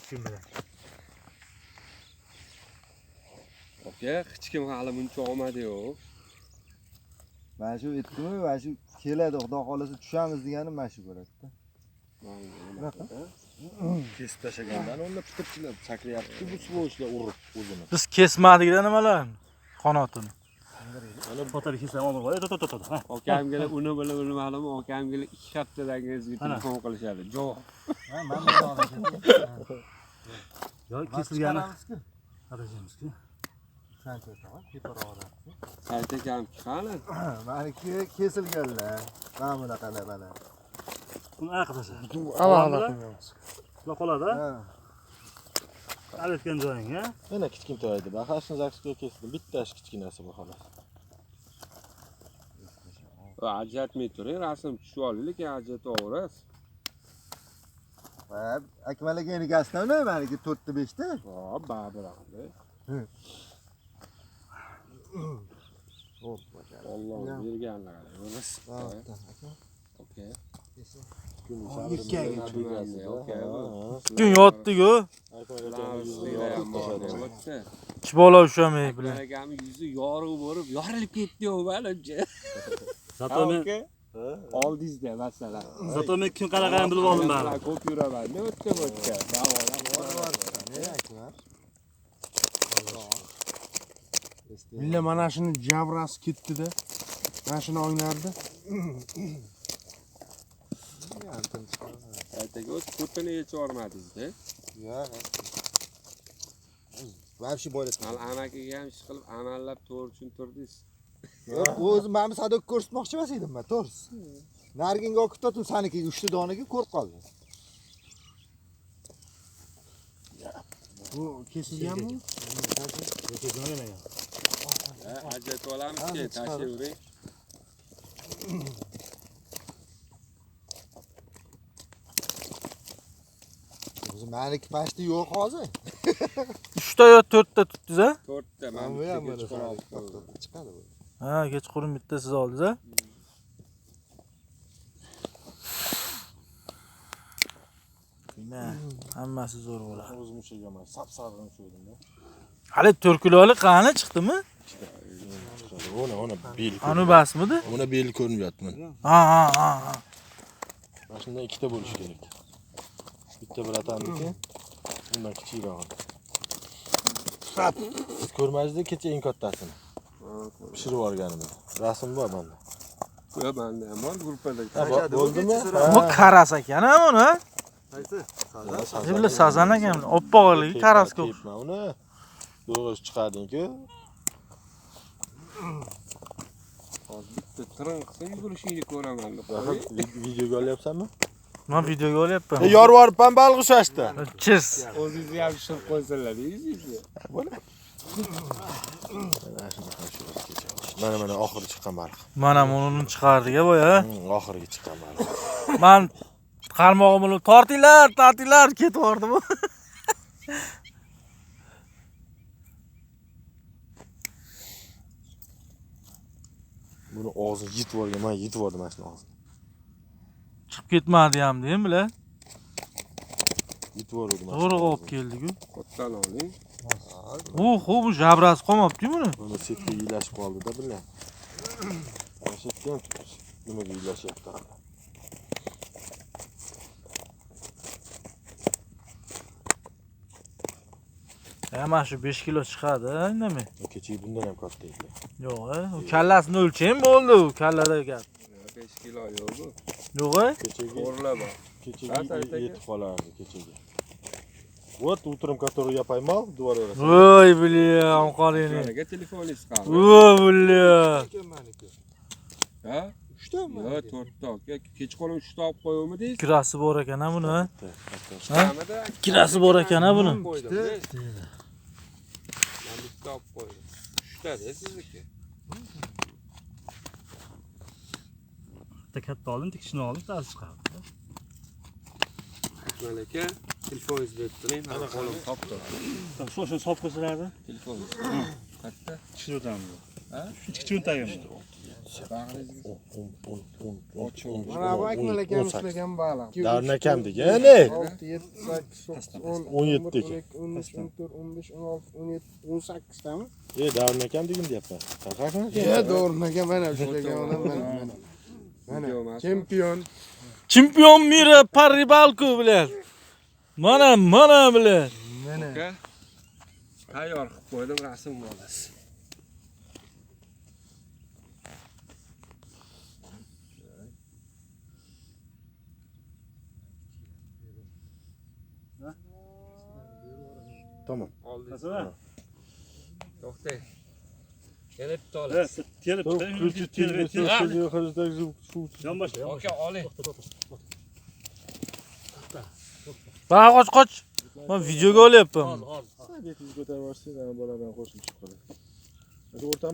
kichkin bilan. Aka, hech kim hali buncha olmadi-yu. Mana shu aytdim-ku, mana shu keladi, xudo xolasa tushamiz degani mana shu bo'ladi-da. Kesib tashlagandan unda pitirchilar chaqlayapti, bu svo'shlar urib o'zini. Biz kesmadik-da nimalar? Qanotini. Mana Fotoga kesam olmay, ha. Akamga uni bilan ma'lum, akamga 2 haftadan keyin telefon qilishadi. Javob. Ha, mana bu holatda. Yo'q, kesilgani. Qaraymiz-ku. Qancha tava, teparoqda. Qayta kamki qani? Meniki kesilganlar. Mana bunaqalar mana. Buni aqdasa. Aloqamiz. Quloq qoladi. Ha. Alayotgan joying, ha? yana kichkintoy edi. Bahasini zaksga kesdim. Bitta kichkinasi bu xolos. Ajratmay turing, rasm tushib olaylik, ajrataverasiz. Va akmalga enikasidan meniki 4 ta 5 ta. Hop, babiraqda. Hoppa. Alloh berganlar. Rizq. Okey. Kun yotdik-ku. Ish bola ushamay bilan. Akam yuzi yorug' bo'lib, yorilib ketdi-yu baloncha. Zato men Oldingizda masalan. Zato men kun qaraganim bilib oldim bari. Ko'p yuraman. Ne o'tdi? Billa mana shuni jabrasi ketdi-da. Mana shuni o'ynardi. Aytaga o'z ko'tini yechib olmadingiz-da. Yo'q. Vobshe bo'ylab. Hali amakiga ham ish qilib amallab to'g'ri tushuntirdingiz. Yo'q, o'zim mana sadok ko'rsatmoqchi emas edim men, to'g'risi. Narginga olib ketdim, sanikiga 3 ta donaga ko'rib qoldim. Bu kesilganmi? Kesilmagan. Ajratib olamiz-ki, tashlayvering. O'zi meniki pashti yo'q hozir. 3 ta yo 4 ta tutdingiz-a? 4 ta Mana bu ham mana chiqadi bu. Ha, kechqurun bitta siz oldingiz-a? Hammasi zo'r bo'ladi. O'zim ushlaganman. Sap-sarg'in ushladim-da. Hali 4 kilolik qani chiqdimi? Ona bel. Anu basmidi? Ona bel ko'rinyapti mana. Ha. Mana shundan ikkita bo'lish kerak. Bitta brataniki, undan kichikroq. Siz ko'rmadingiz kecha eng kattasini. Pishirib olganimiz. Rasm bor menda. Yo'q, menda ham bor gruppada. Bo'ldimi? Bu karas ekan-a buni? Qaysi? Billa sazan ekan, oppoqligi karas ko'p. Uni do'g'ri chiqarding-ku. Hozir bitta tirin qilsa yugurishingni ko'raman deb. Videoga olyapsanmi? Men videoga olyapman. Yorib olibman baliq ushashdi. Chis. O'zingizni ham tushirib qo'ysalar, deysiz. Mana oxiri chiqqan baliq. Mana buni chiqardik-a boya. Oxiriga chiqqan baliq. Men qarmog'im bilan tortinglar ketib bu. Buni og'zini yitib olgan, men yitib oldim mana shuni og'zini. Chiqib ketmadi ham deyim bila. Yitib oldim. To'g'ri olib keldik-ku. Qotdan oling. Bu jabrasi qolmabdi buni. Buni chetga yilashib qoldi-da billah. Mana shu yerga nimaga yilashyapti hali? Mana shu 5 kilo chiqadi, indamay. Kecha bundan ham katta edi. Yo'q, u kallasini o'lchayim bo'ldi, u kallada gap. 5 kilo yo'q bu. Yo'q, Kechaga O'rlab. kechaga yetib qolardi kechaga. Вот утром, который я поймал, двор раз. Voy, bля, qo'lini. Nega telefoningiz qoldi? Voy, bля. Ha? 3 ta mi? Yo'q, 4 ta. Kechqurun 3 ta olib qo'yavmi deysiz? Kirasi bor ekan-a buni. Ha? Kamida Kirasi bor ekan-a buni. Men bitta olib qo'ydim. 3 ta de sizniki. Katta oldin, kichikni oldin, ta'sir chiqardi. Malaka, telefoningizni berib turing. Mana qo'lim topdi. Shu sop ko'rsalardi. Telefoningiz. Katta. Kichik o'tamiz. Ha? Kichik o'tamiz. Mana bu Akmal akam ishlagan baliq. Davron akam degani. 6, 7, 8, 9, 10, 17 11, 12, 13, 14, 15, 16, 17, 18 tami? Davron akam degan deyapman. Qanaqa? Davron akam mana ishlagan odam mana. Mana chempion. Chempion mira par ribalku bilan. Mana bilan. Mana. Tayyor qilib qo'ydim, rasm olasiz. Tamam. To'xtang. Yana bitta olasiz. Aka, oling. Qoch. Men videoga olyapman. Betingizni ko'tarib yuborsangiz, ana bolalar qo'shilib chiqadi. O'rtam